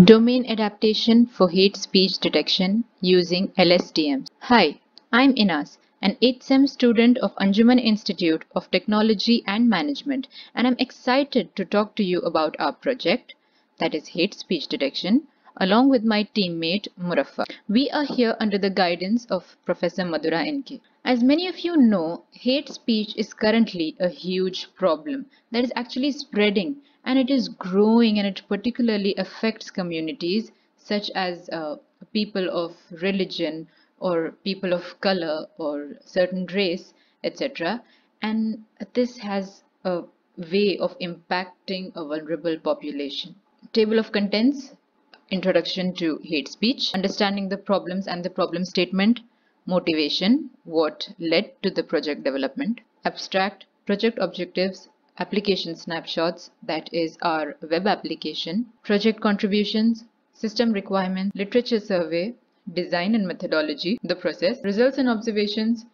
Domain adaptation for hate speech detection using LSTM. Hi, I'm Inas, an 8th SEM student of Anjuman Institute of Technology and Management, and I'm excited to talk to you about our project, that is hate speech detection, along with my teammate Muraffa. We are here under the guidance of Professor Madhura NK. As many of you know, hate speech is currently a huge problem that is actually spreading, and it is growing, and it particularly affects communities such as people of religion or people of color or certain race, etc. And this has a way of impacting a vulnerable population. Table of contents: introduction to hate speech, understanding the problems and the problem statement, motivation, what led to the project development, abstract, project objectives, application snapshots, that is our web application, project contributions, system requirements, literature survey, design and methodology, the process, results and observations,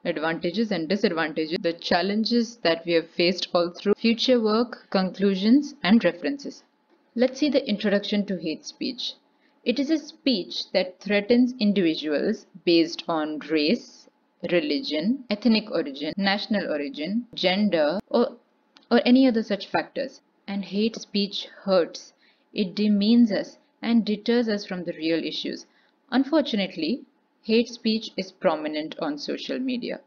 advantages and disadvantages, the challenges that we have faced all through, future work, conclusions, and references. Let's see the introduction to hate speech. It is a speech that threatens individuals based on race, religion, ethnic origin, national origin, gender, or any other such factors. And hate speech hurts. It demeans us and deters us from the real issues. Unfortunately, hate speech is prominent on social media.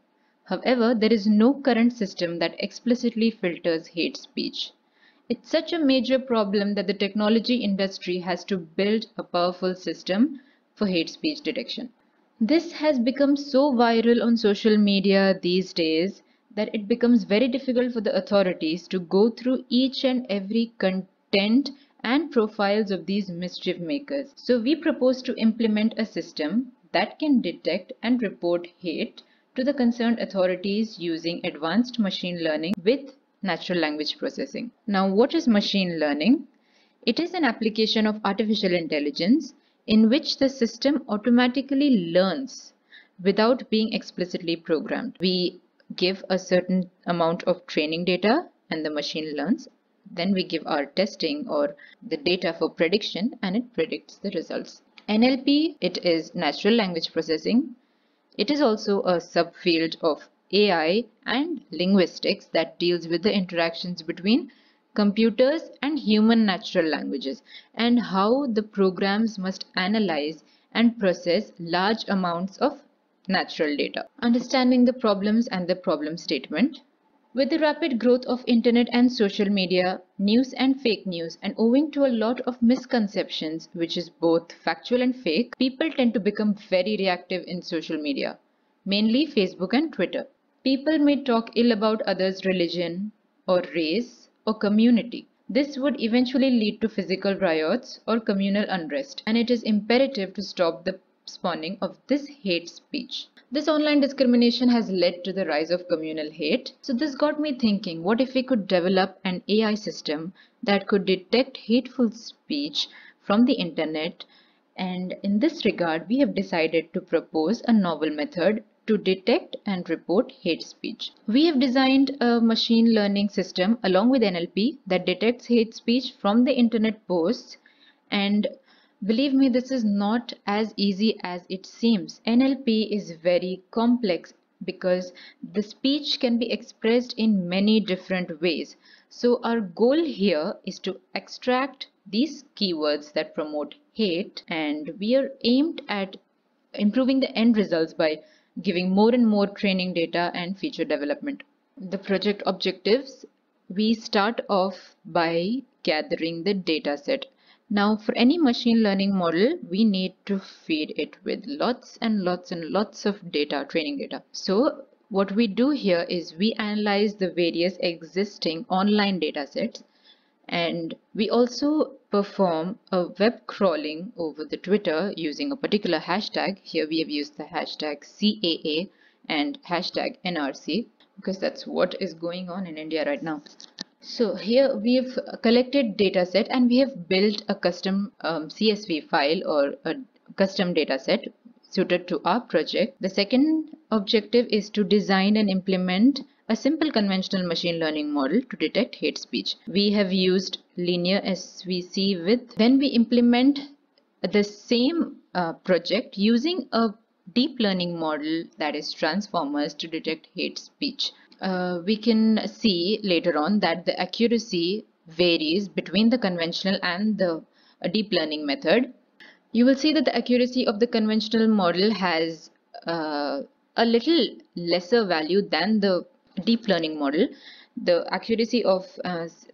However, there is no current system that explicitly filters hate speech. It's such a major problem that the technology industry has to build a powerful system for hate speech detection. This has become so viral on social media these days that it becomes very difficult for the authorities to go through each and every content and profiles of these mischief makers. So we propose to implement a system that can detect and report hate to the concerned authorities using advanced machine learning with natural language processing. Now, what is machine learning? It is an application of artificial intelligence in which the system automatically learns without being explicitly programmed. We give a certain amount of training data and the machine learns. Then we give our testing or the data for prediction and it predicts the results. NLP, it is natural language processing. It is also a subfield of AI and linguistics that deals with the interactions between computers and human natural languages and how the programs must analyze and process large amounts of natural data. Understanding the problems and the problem statement. With the rapid growth of internet and social media, news and fake news, and owing to a lot of misconceptions, which is both factual and fake, people tend to become very reactive in social media, mainly Facebook and Twitter. People may talk ill about others' religion or race or community. This would eventually lead to physical riots or communal unrest, and it is imperative to stop the spawning of this hate speech. This online discrimination has led to the rise of communal hate. So this got me thinking, what if we could develop an AI system that could detect hateful speech from the internet? And in this regard, we have decided to propose a novel method to detect and report hate speech. We have designed a machine learning system along with NLP that detects hate speech from the internet posts, and believe me, this is not as easy as it seems. NLP is very complex because the speech can be expressed in many different ways. So our goal here is to extract these keywords that promote hate, and we are aimed at improving the end results by giving more and more training data and feature development. The project objectives: we start off by gathering the data set. Now, for any machine learning model, we need to feed it with lots and lots and lots of data, training data. So what we do here is we analyze the various existing online data sets, and we also perform a web crawling over the Twitter using a particular hashtag. Here we have used the hashtag CAA and hashtag NRC because that's what is going on in India right now. So here we have collected data set and we have built a custom CSV file or a custom data set suited to our project. The second objective is to design and implement a simple conventional machine learning model to detect hate speech. We have used linear SVC with, then we implement the same project using a deep learning model, that is transformers, to detect hate speech. We can see later on that the accuracy varies between the conventional and the deep learning method. You will see that the accuracy of the conventional model has a little lesser value than the deep learning model. The accuracy of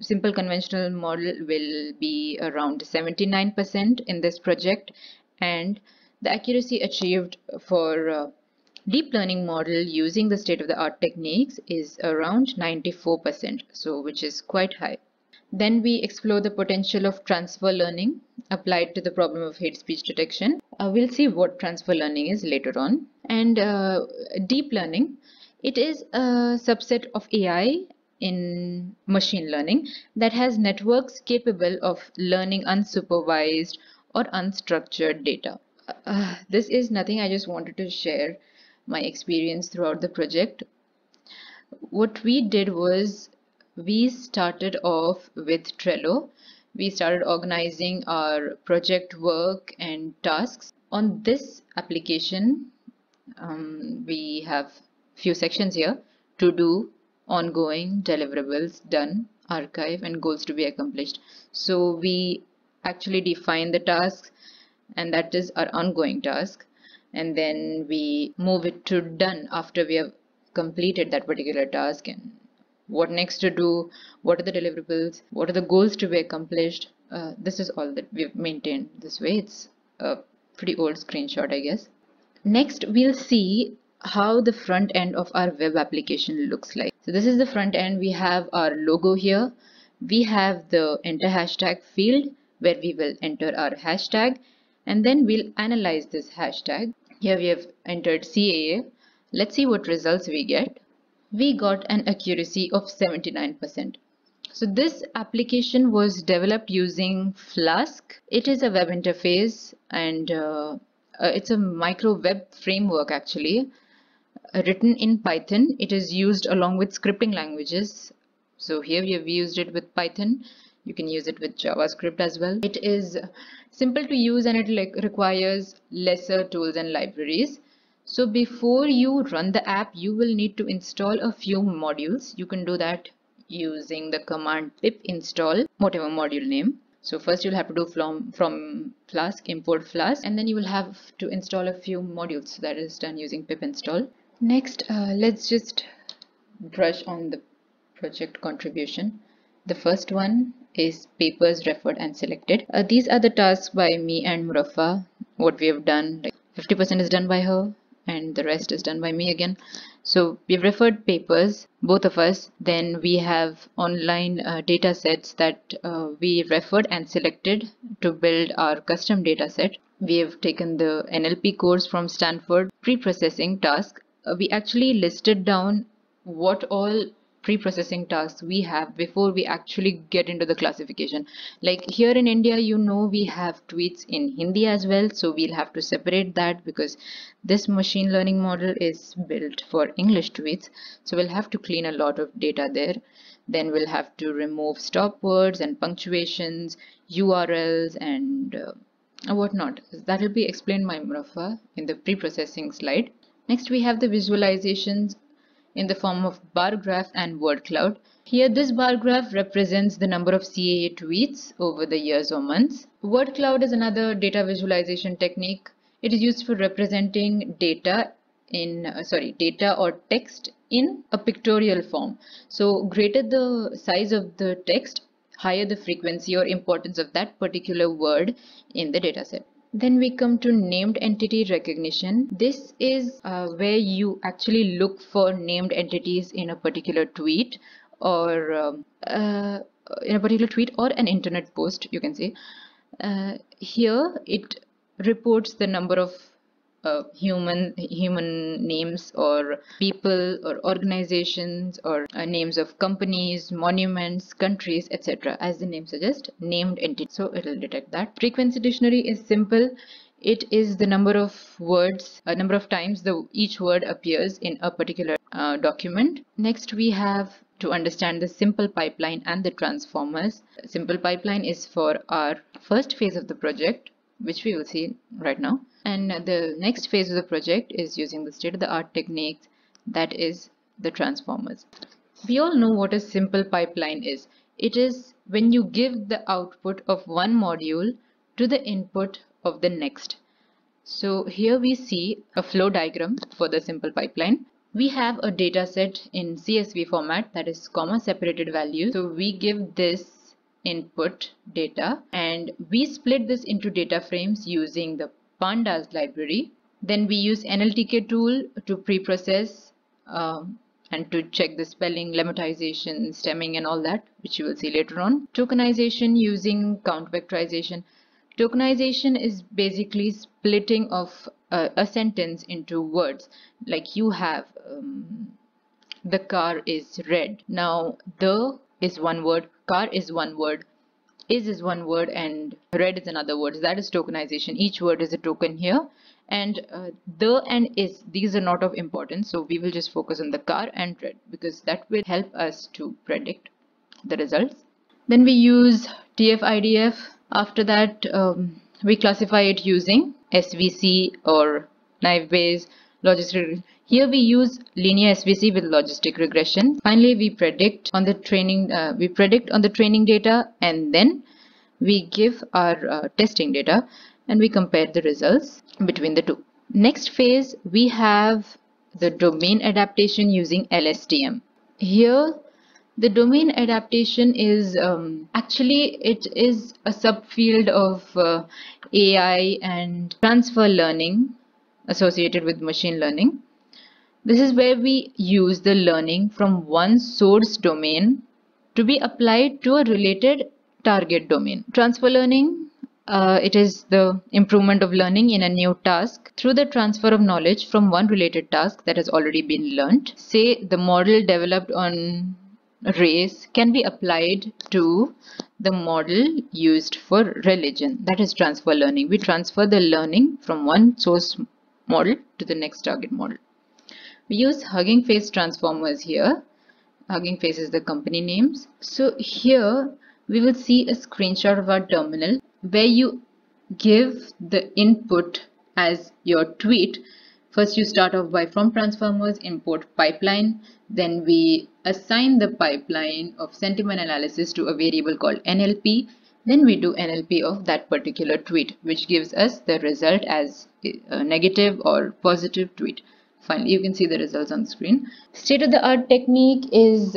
simple conventional model will be around 79% in this project, and the accuracy achieved for deep learning model using the state-of-the-art techniques is around 94%, so which is quite high. Then we explore the potential of transfer learning applied to the problem of hate speech detection. We'll see what transfer learning is later on. And deep learning, it is a subset of AI in machine learning that has networks capable of learning unsupervised or unstructured data. This is nothing, I just wanted to share my experience throughout the project. What we did was we started off with Trello. We started organizing our project work and tasks. On this application, we have few sections here: to do, ongoing, deliverables, done, archive, and goals to be accomplished. So we actually define the tasks, and that is our ongoing task, and then we move it to done after we have completed that particular task, and what next to do, what are the deliverables, what are the goals to be accomplished. This is all that we've maintained this way. It's a pretty old screenshot, I guess. Next, we'll see how the front end of our web application looks like. So this is the front end. We have our logo here. We have the enter hashtag field where we will enter our hashtag, and then we'll analyze this hashtag. Here we have entered CAA. Let's see what results we get. We got an accuracy of 79%. So this application was developed using Flask. It is a web interface, and it's a micro web framework actually, written in Python. It is used along with scripting languages. So here we have used it with Python. You can use it with JavaScript as well. It is simple to use, and it requires lesser tools and libraries. So before you run the app, you will need to install a few modules. You can do that using the command pip install whatever module name. So first you'll have to do from Flask, import Flask, and then you will have to install a few modules. That is done using pip install. Next, let's just brush on the project contribution. The first one is papers referred and selected. These are the tasks by me and Muraffa. What we have done, like 50% is done by her, and the rest is done by me again. So we've referred papers, both of us. Then we have online data sets that we referred and selected to build our custom data set. We have taken the NLP course from Stanford. Pre-processing task, we actually listed down what all pre-processing tasks we have before we actually get into the classification. Like here in India, you know, we have tweets in Hindi as well, so we'll have to separate that because this machine learning model is built for English tweets, so we'll have to clean a lot of data there. Then we'll have to remove stop words and punctuations, URLs, and whatnot. That will be explained by Muraffa in the pre-processing slide. Next, we have the visualizations in the form of bar graph and word cloud. Here this bar graph represents the number of CAA tweets over the years or months. Word cloud is another data visualization technique. It is used for representing data data or text in a pictorial form. So greater the size of the text, higher the frequency or importance of that particular word in the dataset. Then we come to named entity recognition. This is where you actually look for named entities in a particular tweet or an internet post, you can say. Here it reports the number of human names or people or organizations or names of companies, monuments, countries, etc. As the name suggests, named entity. So it will detect that. Frequency dictionary is simple. It is the number of words, number of times each word appears in a particular document. Next, we have to understand the simple pipeline and the transformers. Simple pipeline is for our first phase of the project, which we will see right now. And the next phase of the project is using the state-of-the-art techniques, that is the transformers. We all know what a simple pipeline is. It is when you give the output of one module to the input of the next. So here we see a flow diagram for the simple pipeline. We have a data set in CSV format, that is comma separated values. So we give this input data and we split this into data frames using the pandas library. Then we use NLTK tool to pre-process and to check the spelling, lemmatization, stemming and all that, which you will see later on. Tokenization using count vectorization. Tokenization is basically splitting of a sentence into words. Like you have the car is red. Now the is one word, car is one word, is one word, and red is another word. So that is tokenization. Each word is a token here. And the and is, these are not of importance. So we will just focus on the car and red because that will help us to predict the results. Then we use TF-IDF. After that, we classify it using SVC or naive Bayes logistic. Here we use linear SVC with logistic regression. Finally, we predict on the training. Data, and then we give our testing data, and we compare the results between the two. Next phase, we have the domain adaptation using LSTM. Here, the domain adaptation is actually it is a subfield of AI and transfer learning associated with machine learning. This is where we use the learning from one source domain to be applied to a related target domain. Transfer learning, it is the improvement of learning in a new task through the transfer of knowledge from one related task that has already been learned. Say the model developed on race can be applied to the model used for religion. That is transfer learning. We transfer the learning from one source model to the next target model. We use Hugging Face transformers here. Hugging Face is the company names. So here we will see a screenshot of our terminal where you give the input as your tweet. First you start off by from transformers import pipeline, then we assign the pipeline of sentiment analysis to a variable called NLP, then we do NLP of that particular tweet, which gives us the result as a negative or positive tweet. Finally, you can see the results on the screen. State-of-the-art technique is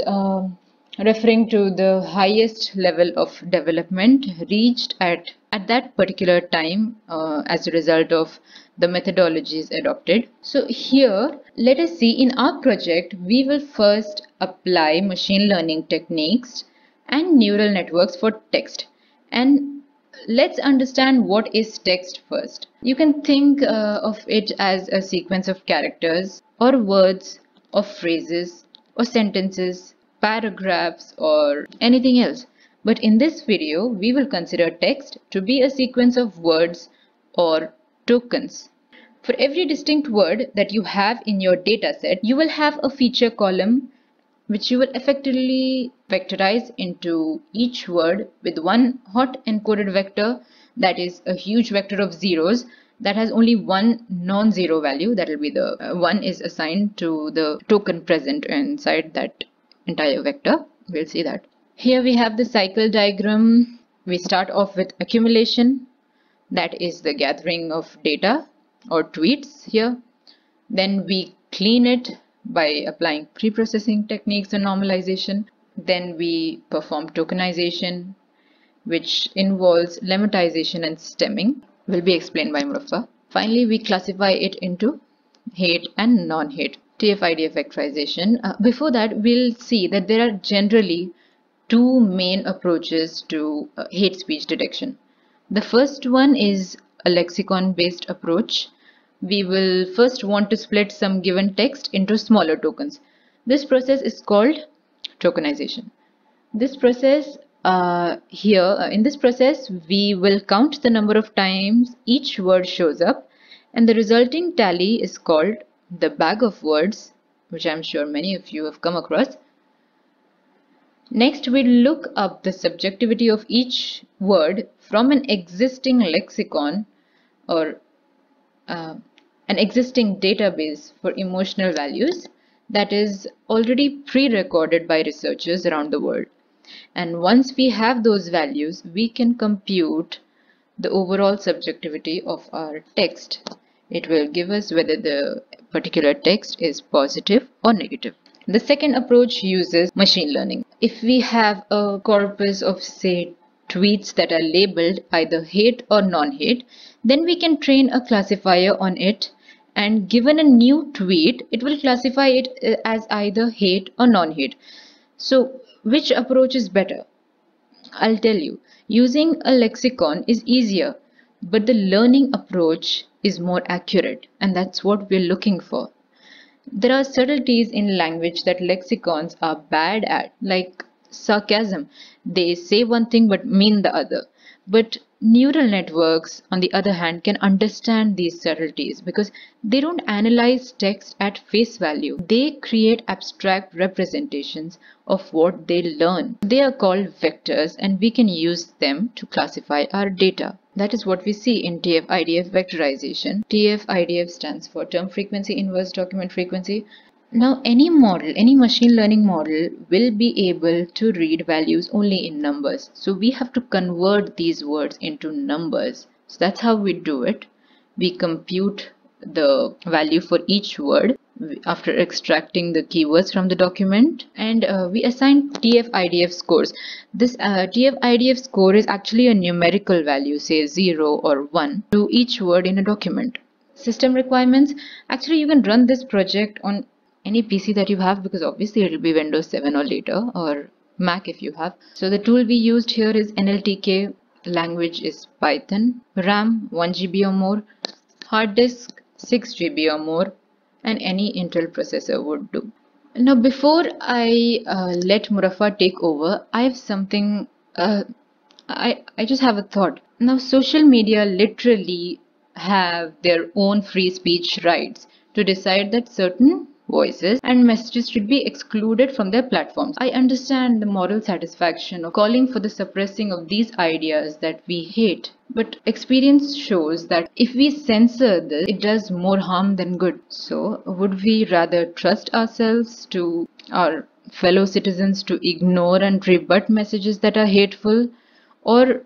referring to the highest level of development reached at that particular time as a result of the methodologies adopted. So here, let us see in our project, we will first apply machine learning techniques and neural networks for text. And let's understand what is text first. You can think of it as a sequence of characters or words or phrases or sentences, paragraphs or anything else. But in this video, we will consider text to be a sequence of words or tokens. For every distinct word that you have in your data set, you will have a feature column which you will effectively vectorize into each word with one hot encoded vector, that is a huge vector of zeros that has only one non-zero value. That will be the one is assigned to the token present inside that entire vector. We'll see that. Here we have the cycle diagram. We start off with accumulation, that is the gathering of data or tweets here. Then we clean it by applying pre-processing techniques and normalization. Then we perform tokenization, which involves lemmatization and stemming, will be explained by Muraffa. Finally, we classify it into hate and non-hate. TF-IDF vectorization. Before that, we'll see that there are generally two main approaches to hate speech detection. The first one is a lexicon-based approach. We will first want to split some given text into smaller tokens. This process is called tokenization. This process in this process, we will count the number of times each word shows up, and the resulting tally is called the bag of words, which I'm sure many of you have come across. Next, we look up the subjectivity of each word from an existing lexicon or an existing database for emotional values that is already pre-recorded by researchers around the world. And once we have those values, we can compute the overall subjectivity of our text. It will give us whether the particular text is positive or negative. The second approach uses machine learning. If we have a corpus of, say, tweets that are labeled either hate or non-hate, then we can train a classifier on it, and given a new tweet, it will classify it as either hate or non-hate. So, which approach is better? I'll tell you, using a lexicon is easier, but the learning approach is more accurate, and that's what we're looking for. There are subtleties in language that lexicons are bad at, like sarcasm. They say one thing but mean the other. But neural networks, on the other hand, can understand these subtleties because they don't analyze text at face value. They create abstract representations of what they learn. They are called vectors, and we can use them to classify our data. That is what we see in TF-IDF vectorization. TF-IDF stands for Term Frequency Inverse Document Frequency. Now, any model, any machine learning model will be able to read values only in numbers. So we have to convert these words into numbers. So that's how we do it. We compute the value for each word after extracting the keywords from the document, and we assign TF-IDF scores. This TF-IDF score is actually a numerical value, say 0 or 1, to each word in a document. System requirements. Actually, you can run this project on any PC that you have, because obviously it will be Windows 7 or later, or Mac if you have. So the tool we used here is NLTK, language is Python, RAM 1 GB or more, hard disk 6 GB or more, and any Intel processor would do. Now before I let Murafa take over, I have something, I just have a thought. Now social media literally have their own free speech rights to decide that certain voices and messages should be excluded from their platforms. I understand the moral satisfaction of calling for the suppressing of these ideas that we hate, but experience shows that if we censor this, it does more harm than good. So, would we rather trust ourselves to our fellow citizens to ignore and rebut messages that are hateful, or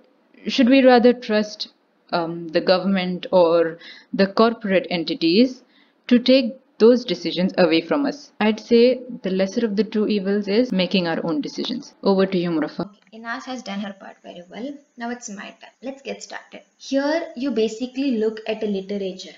should we rather trust the government or the corporate entities to take those decisions away from us? I'd say the lesser of the two evils is making our own decisions. Over to you, Murafa. Inas has done her part very well. Now it's my turn. Let's get started. Here you basically look at a literature.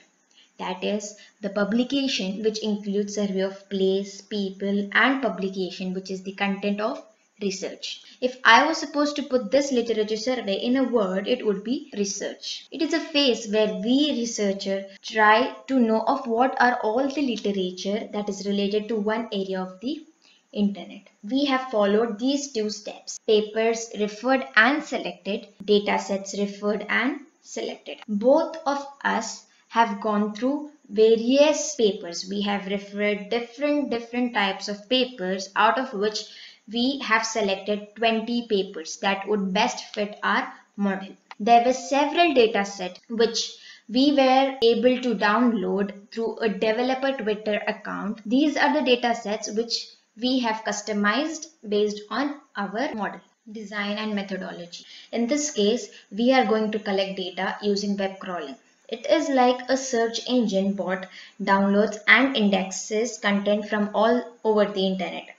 That is the publication, which includes survey of place, people, and publication, which is the content of research. If I was supposed to put this literature survey in a word, it would be research. It is a phase where we researcher try to know of what are all the literature that is related to one area of the internet. We have followed these two steps: papers referred and selected, datasets referred and selected. Both of us have gone through various papers. We have referred different types of papers, out of which we have selected 20 papers that would best fit our model. There were several datasets which we were able to download through a developer Twitter account. These are the datasets which we have customized based on our model design and methodology. In this case, we are going to collect data using web crawling. It is like a search engine bot downloads and indexes content from all over the internet.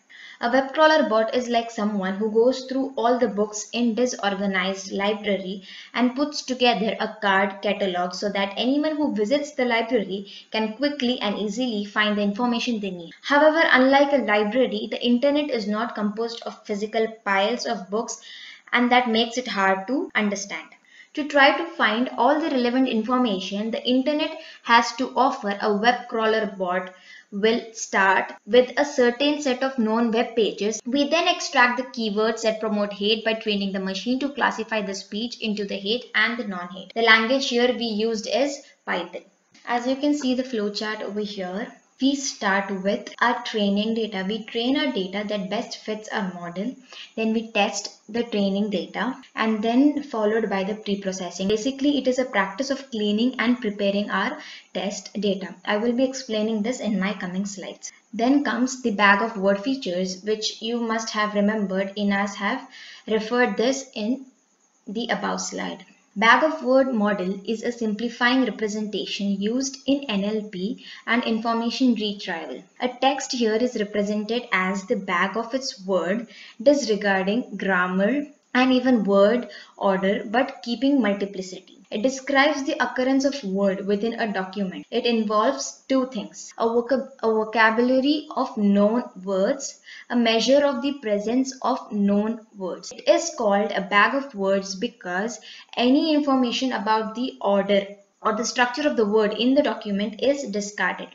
A web crawler bot is like someone who goes through all the books in disorganized library and puts together a card catalog so that anyone who visits the library can quickly and easily find the information they need. However, unlike a library, the internet is not composed of physical piles of books, and that makes it hard to understand. To try to find all the relevant information, the internet has to offer a web crawler bot will start with a certain set of known web pages. We then extract the keywords that promote hate by training the machine to classify the speech into the hate and the non-hate. The language here we used is Python. As you can see the flowchart over here, We start with our training data. We train our data that best fits our model. Then we test the training data and then followed by the pre-processing. Basically, it is a practice of cleaning and preparing our test data. I will be explaining this in my coming slides. Then comes the bag of word features, which you must have remembered. Inas have referred this in the above slide. Bag of word model is a simplifying representation used in NLP and information retrieval. A text here is represented as the bag of its word, disregarding grammar and even word order but keeping multiplicity. It describes the occurrence of word within a document. It involves two things: a vocabulary of known words, a measure of the presence of known words. It is called a bag of words because any information about the order or the structure of the word in the document is discarded.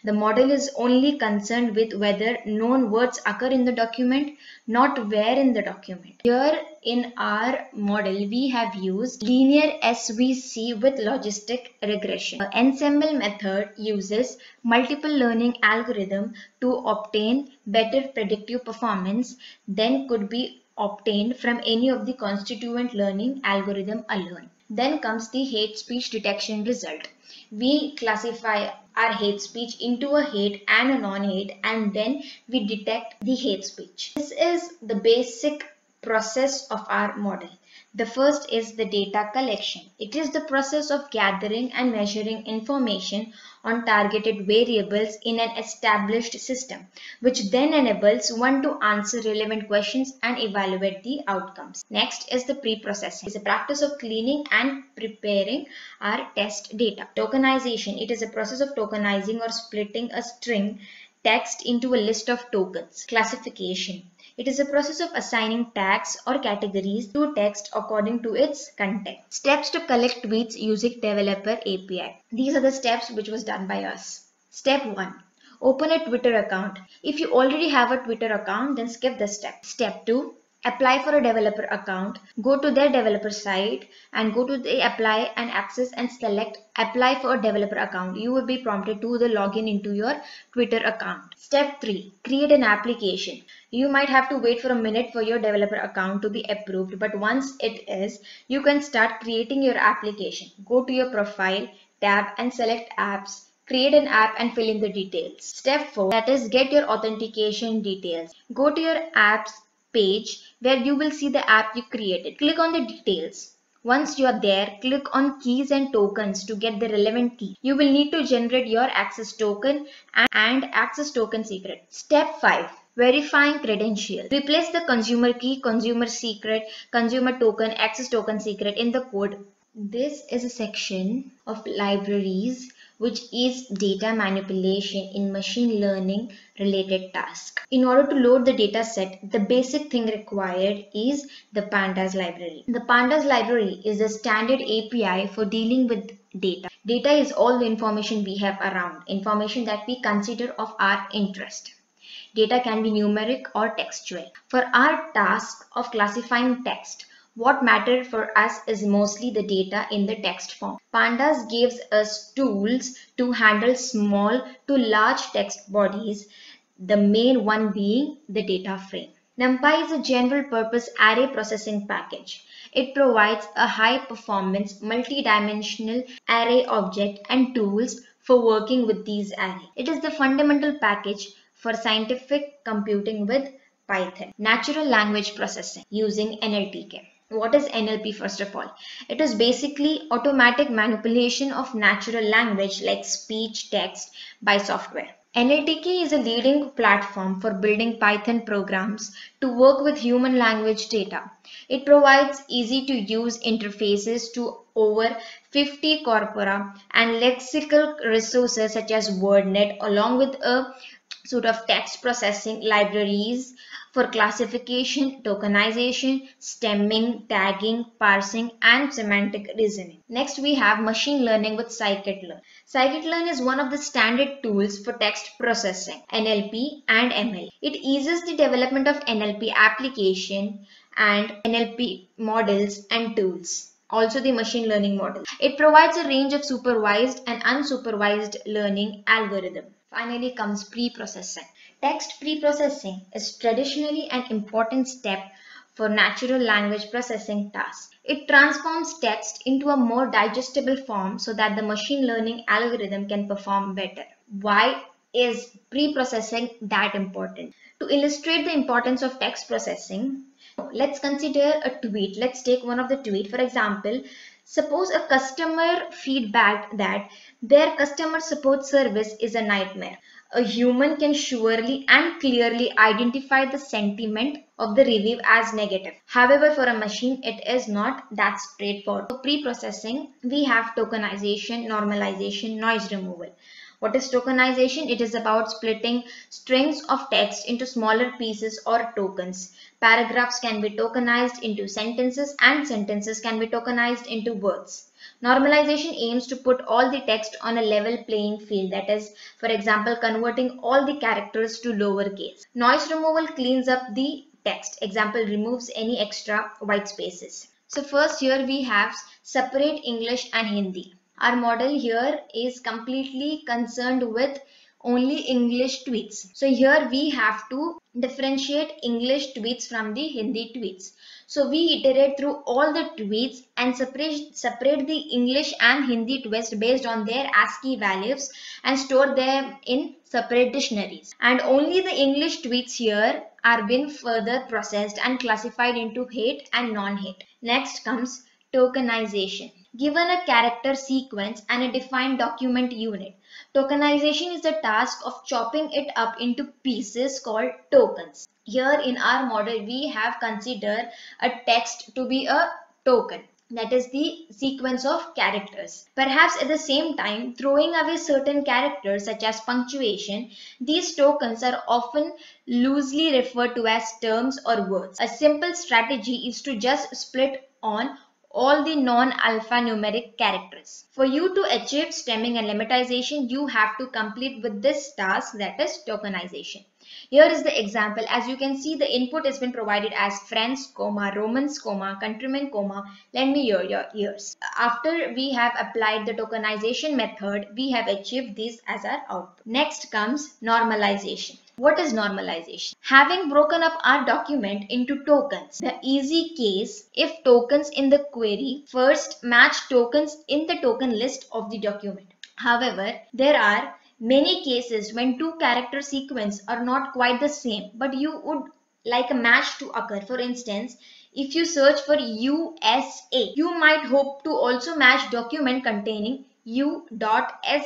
The model is only concerned with whether known words occur in the document, not where in the document. Here in our model, we have used linear SVC with logistic regression. The ensemble method uses multiple learning algorithm to obtain better predictive performance than could be obtained from any of the constituent learning algorithm alone. Then comes the hate speech detection result. We classify our hate speech into a hate and a non-hate, and then we detect the hate speech. This is the basic process of our model. The first is the data collection. It is the process of gathering and measuring information on targeted variables in an established system, which then enables one to answer relevant questions and evaluate the outcomes. Next is the pre-processing. It is a practice of cleaning and preparing our test data. Tokenization. It is a process of tokenizing or splitting a string text into a list of tokens. Classification. It is a process of assigning tags or categories to text according to its content. Steps to collect tweets using developer API. These are the steps which was done by us. Step 1. Open a Twitter account. If you already have a Twitter account, then skip this step. Step 2. Apply for a developer account. Go to their developer site and go to the apply and access and select apply for a developer account. You will be prompted to the login into your Twitter account. Step 3. Create an application. You might have to wait for a minute for your developer account to be approved, but once it is, you can start creating your application. Go to your profile tab and select apps. Create an app and fill in the details. Step 4, that is get your authentication details. Go to your apps page where you will see the app you created. Click on the details. Once you are there, click on keys and tokens to get the relevant key. You will need to generate your access token and access token secret. Step 5. Verifying credentials. Replace the consumer key, consumer secret, consumer token, access token secret in the code. This is a section of libraries which is data manipulation in machine learning related task. In order to load the data set, the basic thing required is the Pandas library. The Pandas library is a standard API for dealing with data. Data is all the information we have around, information that we consider of our interest. Data can be numeric or textual. For our task of classifying text, what mattered for us is mostly the data in the text form. Pandas gives us tools to handle small to large text bodies, the main one being the data frame. NumPy is a general purpose array processing package. It provides a high performance multi-dimensional array object and tools for working with these arrays. It is the fundamental package for scientific computing with Python. Natural language processing using NLTK. What is NLP first of all? It is basically automatic manipulation of natural language like speech, text by software. NLTK is a leading platform for building Python programs to work with human language data. It provides easy to use interfaces to over 50 corpora and lexical resources such as WordNet along with a sort of text processing libraries for classification, tokenization, stemming, tagging, parsing, and semantic reasoning. Next, we have machine learning with scikit-learn. Scikit-learn is one of the standard tools for text processing, NLP and ML. It eases the development of NLP application and NLP models and tools. Also the machine learning model. It provides a range of supervised and unsupervised learning algorithm. Finally comes pre-processing. Text pre-processing is traditionally an important step for natural language processing tasks. It transforms text into a more digestible form so that the machine learning algorithm can perform better. Why is pre-processing that important? To illustrate the importance of text processing, let's consider a tweet. Let's take one of the tweet. For example, suppose a customer feedback that their customer support service is a nightmare. A human can surely and clearly identify the sentiment of the review as negative. However, for a machine, it is not that straightforward. For pre-processing, we have tokenization, normalization, noise removal. What is tokenization? It is about splitting strings of text into smaller pieces or tokens. Paragraphs can be tokenized into sentences and sentences can be tokenized into words. Normalization aims to put all the text on a level playing field, that is, for example, converting all the characters to lowercase. Noise removal cleans up the text. Example, removes any extra white spaces. So first here we have separate English and Hindi. Our model here is completely concerned with only English tweets. So here we have to differentiate English tweets from the Hindi tweets. So we iterate through all the tweets and separate the English and Hindi tweets based on their ASCII values and store them in separate dictionaries. And only the English tweets here are being further processed and classified into hate and non-hate. Next comes tokenization. Given a character sequence and a defined document unit, tokenization is the task of chopping it up into pieces called tokens. Here in our model, we have considered a text to be a token. That is the sequence of characters. Perhaps at the same time, throwing away certain characters such as punctuation, these tokens are often loosely referred to as terms or words. A simple strategy is to just split on all the non-alphanumeric characters. For you to achieve stemming and lemmatization, you have to complete with this task, that is tokenization. Here is the example. As you can see, the input has been provided as friends, Romans, countrymen, lend me your ears. After we have applied the tokenization method, we have achieved this as our output. Next comes normalization. What is normalization? Having broken up our document into tokens, the easy case if tokens in the query first match tokens in the token list of the document. However, there are many cases when two character sequences are not quite the same, but you would like a match to occur. For instance, if you search for USA, you might hope to also match document containing u.s.a.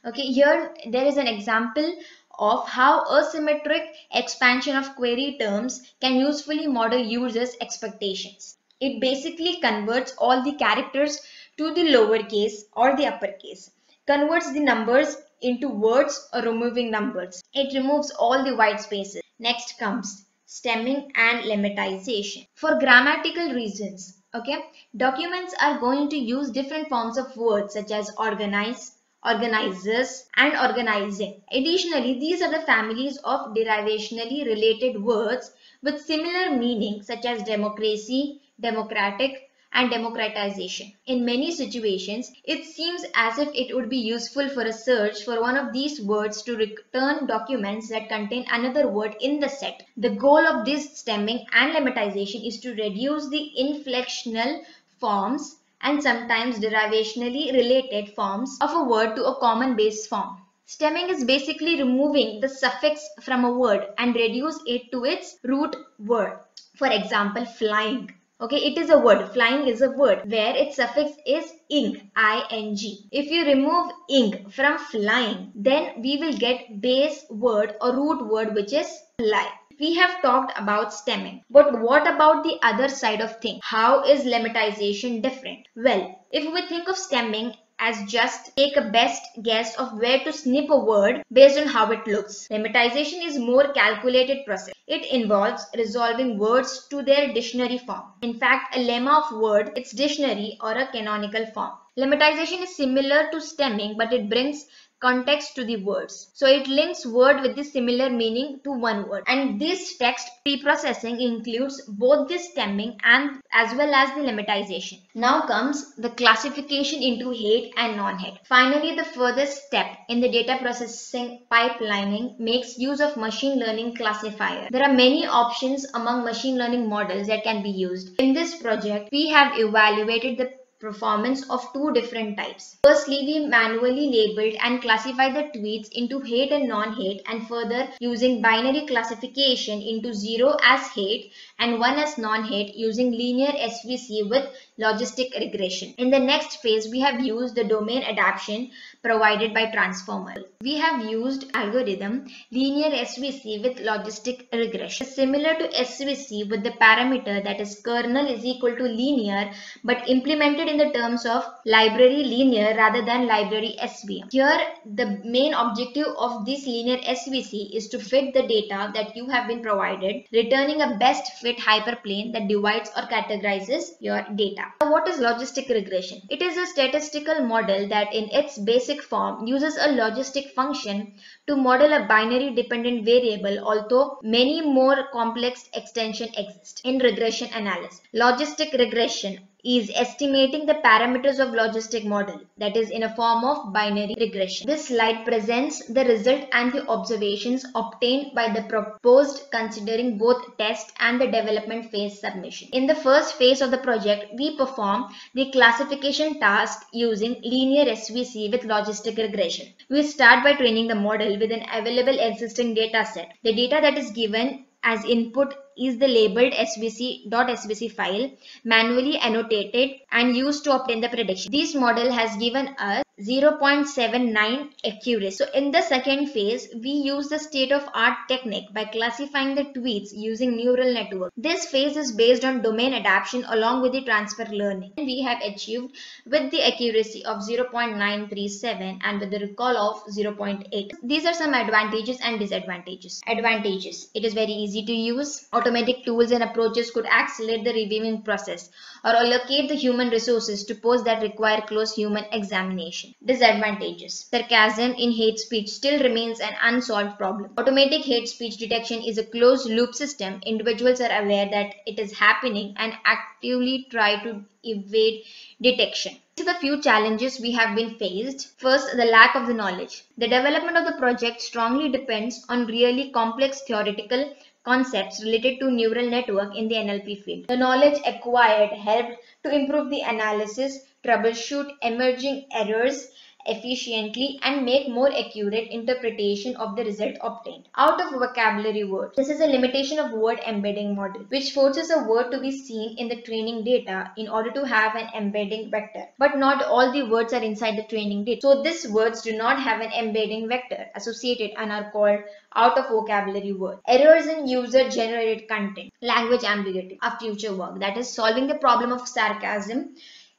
Okay, here there is an example of how asymmetric expansion of query terms can usefully model users' expectations. It basically converts all the characters to the lowercase or the uppercase, converts the numbers into words or removing numbers. It removes all the white spaces. Next comes stemming and lemmatization. For grammatical reasons, okay, documents are going to use different forms of words such as organize, organizers, and organizing. Additionally, these are the families of derivationally related words with similar meanings such as democracy, democratic, and democratization. In many situations, it seems as if it would be useful for a search for one of these words to return documents that contain another word in the set. The goal of this stemming and lemmatization is to reduce the inflectional forms and sometimes derivationally related forms of a word to a common base form. Stemming is basically removing the suffix from a word and reduce it to its root word. For example, flying. Okay, it is a word. Flying is a word where its suffix is ing, I-N-G. If you remove ing from flying, then we will get base word or root word, which is fly. We have talked about stemming, but what about the other side of things? How is lemmatization different? Well, if we think of stemming as just take a best guess of where to snip a word based on how it looks, lemmatization is more calculated process. It involves resolving words to their dictionary form. In fact, a lemma of word, its dictionary or a canonical form. Lemmatization is similar to stemming, but it brings context to the words. So it links word with the similar meaning to one word. And this text preprocessing includes both the stemming and as well as the lemmatization. Now comes the classification into hate and non-hate. Finally, the furthest step in the data processing pipelining makes use of machine learning classifier. There are many options among machine learning models that can be used. In this project, we have evaluated the performance of two different types. Firstly, we manually labeled and classified the tweets into hate and non-hate, and further using binary classification into 0 as hate and 1 as non-hate using linear SVC with logistic regression. In the next phase, we have used the domain adaptation provided by transformer. We have used algorithm linear SVC with logistic regression. Similar to SVC with the parameter that is kernel is equal to linear, but implemented in the terms of library linear rather than library SVM. Here, the main objective of this linear SVC is to fit the data that you have been provided, returning a best fit hyperplane that divides or categorizes your data. Now, what is logistic regression? It is a statistical model that in its basic form uses a logistic function to model a binary dependent variable, although many more complex extensions exist in regression analysis. Logistic regression is estimating the parameters of logistic model, that is in a form of binary regression. This slide presents the result and the observations obtained by the proposed considering both test and the development phase submission. In the first phase of the project, we perform the classification task using linear SVC with logistic regression. We start by training the model with an available existing data set. The data that is given as input is the labeled svc.svc file, manually annotated and used to obtain the prediction. This model has given us 0.79 accuracy. So in the second phase, we use the state-of-art technique by classifying the tweets using neural network. This phase is based on domain adaptation along with the transfer learning. We have achieved with the accuracy of 0.937 and with the recall of 0.8. These are some advantages and disadvantages. Advantages: it is very easy to use. Automatic tools and approaches could accelerate the reviewing process or allocate the human resources to posts that require close human examination. Disadvantages: sarcasm in hate speech still remains an unsolved problem. Automatic hate speech detection is a closed loop system. Individuals are aware that it is happening and actively try to evade detection. These are the few challenges we have been faced. First, the lack of the knowledge. The development of the project strongly depends on really complex theoretical concepts related to neural network in the NLP field. The knowledge acquired helped to improve the analysis, troubleshoot emerging errors efficiently, and make more accurate interpretation of the result obtained. Out of vocabulary words. This is a limitation of word embedding model, which forces a word to be seen in the training data in order to have an embedding vector. But not all the words are inside the training data. So these words do not have an embedding vector associated and are called out of vocabulary words. Errors in user generated content. Language ambiguity. Our future work, that is solving the problem of sarcasm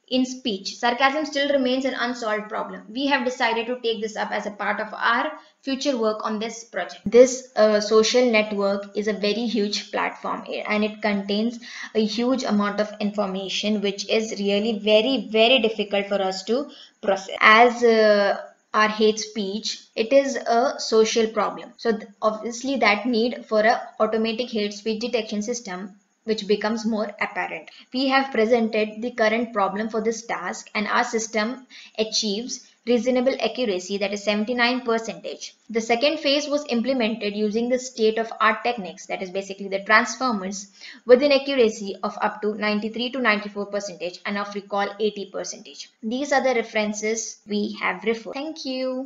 in speech. Sarcasm still remains an unsolved problem. We have decided to take this up as a part of our future work on this project. This social network is a very huge platform and it contains a huge amount of information which is really very difficult for us to process. As our hate speech, it is a social problem. So obviously that need for a automatic hate speech detection system which becomes more apparent. We have presented the current problem for this task and our system achieves reasonable accuracy, that is 79%. The second phase was implemented using the state-of-art techniques, that is basically the transformers, with an accuracy of up to 93 to 94% and of recall 80%. These are the references we have referred. Thank you.